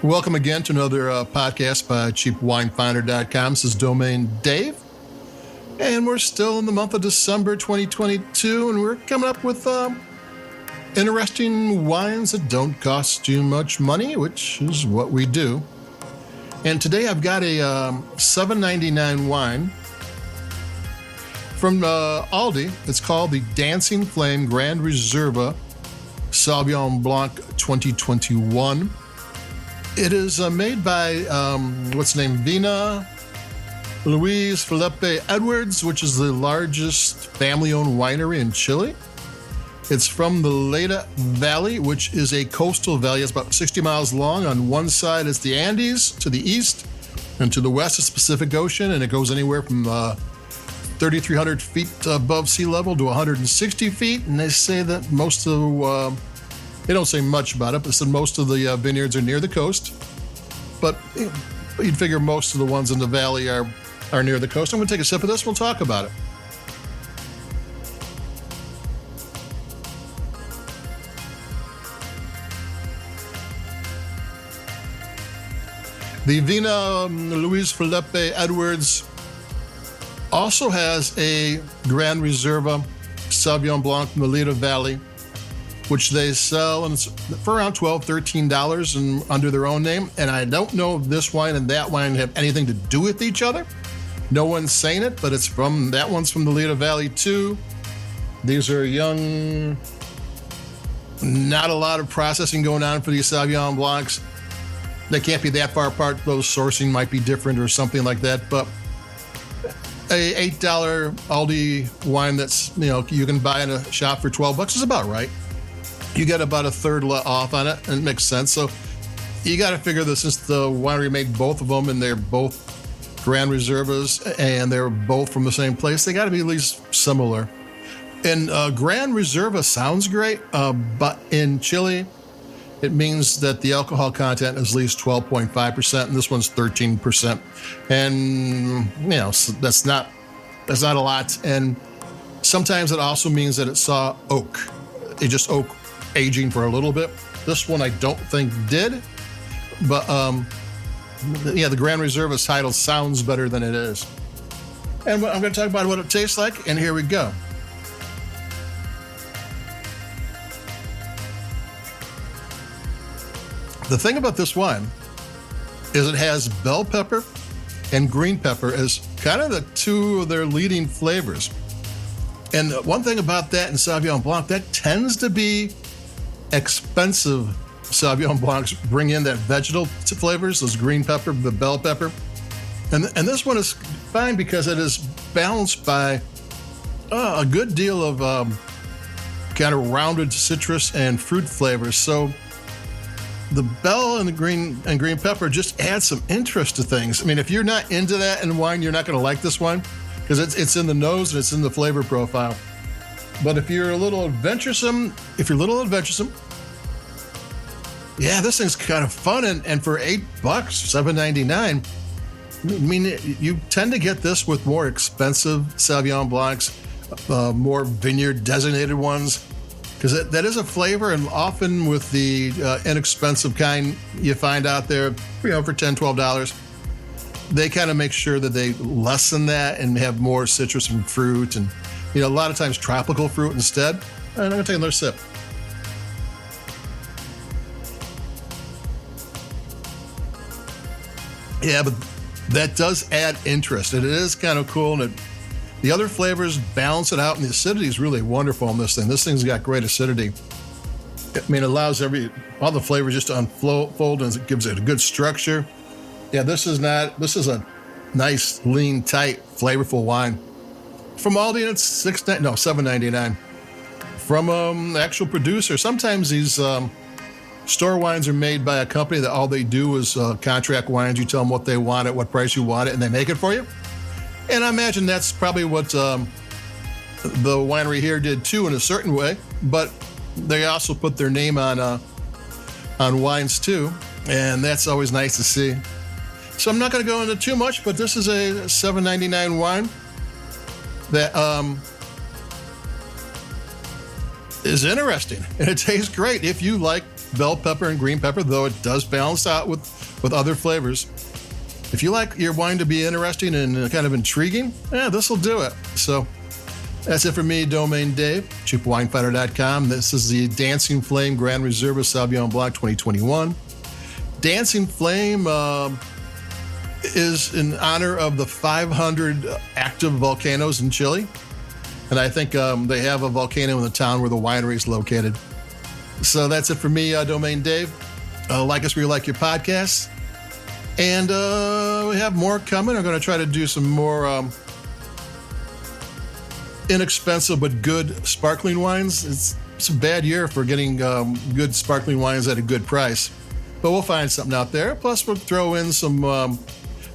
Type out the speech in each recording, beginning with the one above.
Welcome again to another podcast by CheapWineFinder.com. This is Domain Dave, and we're still in the month of December 2022, and we're coming up with interesting wines that don't cost you much money, which is what we do. And today I've got a $7.99 wine from Aldi. It's called the Dancing Flame Gran Reserva Sauvignon Blanc 2021. It is made by, Vina Luis Felipe Edwards, which is the largest family-owned winery in Chile. It's from the Leyda Valley, which is a coastal valley. It's about 60 miles long. On one side is the Andes to the east, and to the west is the Pacific Ocean, and it goes anywhere from 3,300 feet above sea level to 160 feet. And they say that most of they don't say much about it, but said most of the vineyards are near the coast. But you'd figure most of the ones in the valley are near the coast. I'm going to take a sip of this. We'll talk about it. The Vina Luis Felipe Edwards also has a Gran Reserva Sauvignon Blanc from the Leyda Valley, which they sell and it's for around $12, $13 and under their own name. And I don't know if this wine and that wine have anything to do with each other. No one's saying it, but that one's from the Leyda Valley too. These are young, not a lot of processing going on for these Sauvignon Blancs. They can't be that far apart. Those sourcing might be different or something like that. But a $8 Aldi wine that's, you can buy in a shop for $12 is about right. You get about a third off on it, and it makes sense. So you got to figure that since the winery made both of them and they're both Gran Reservas and they're both from the same place, they got to be at least similar. And Gran Reserva sounds great, but in Chile, it means that the alcohol content is at least 12.5%, and this one's 13%. And, so that's not a lot. And sometimes it also means that it saw oak. It just oak aging for a little bit. This one I don't think did, but the Gran Reserva title sounds better than it is. And I'm going to talk about what it tastes like, and here we go. The thing about this wine is it has bell pepper and green pepper as kind of the two of their leading flavors. And one thing about that in Sauvignon Blanc, that tends to be expensive. Sauvignon Blancs bring in that vegetal flavors, those green pepper, the bell pepper. And this one is fine because it is balanced by a good deal of kind of rounded citrus and fruit flavors. So the bell and the green pepper just add some interest to things. I mean, if you're not into that in wine, you're not going to like this wine because it's in the nose and it's in the flavor profile. But if you're a little adventuresome, yeah, this thing's kind of fun. And for $8, $7.99, I mean, you tend to get this with more expensive Sauvignon Blancs, more vineyard designated ones, because that is a flavor. And often with the inexpensive kind you find out there, for $10, $12, they kind of make sure that they lessen that and have more citrus and fruit and, a lot of times tropical fruit instead. And I'm going to take another sip. Yeah, but that does add interest. It is kind of cool. And the other flavors balance it out. And the acidity is really wonderful on this thing. This thing's got great acidity. I mean, it allows all the flavors just to unfold and it gives it a good structure. Yeah, this is a nice, lean, tight, flavorful wine. From Aldi, and it's $7.99. From the actual producer. Sometimes these store wines are made by a company that all they do is contract wines. You tell them what they want at what price you want it, and they make it for you. And I imagine that's probably what the winery here did too in a certain way. But they also put their name on wines too, and that's always nice to see. So I'm not going to go into too much, but this is a $7.99 wine that is interesting, and it tastes great if you like bell pepper and green pepper, though it does balance out with other flavors. If you like your wine to be interesting and kind of intriguing, this will do it. So that's it for me, Domain Dave, CheapWinefinder.com. This is the Dancing Flame Gran Reserva Sauvignon Blanc 2021. Dancing Flame is in honor of the 500 active volcanoes in Chile. And I think they have a volcano in the town where the winery is located. So that's it for me, Domain Dave. Like us where you like your podcasts. And we have more coming. I'm going to try to do some more inexpensive but good sparkling wines. It's a bad year for getting good sparkling wines at a good price. But we'll find something out there. Plus, we'll throw in some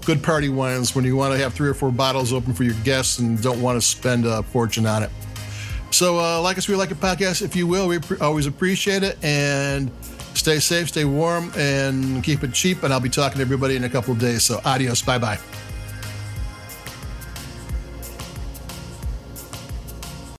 good party wines when you want to have 3 or 4 bottles open for your guests and don't want to spend a fortune on it. So like us, we like a podcast, if you will. We always appreciate it. And stay safe, stay warm, and keep it cheap. And I'll be talking to everybody in a couple of days. So adios. Bye-bye.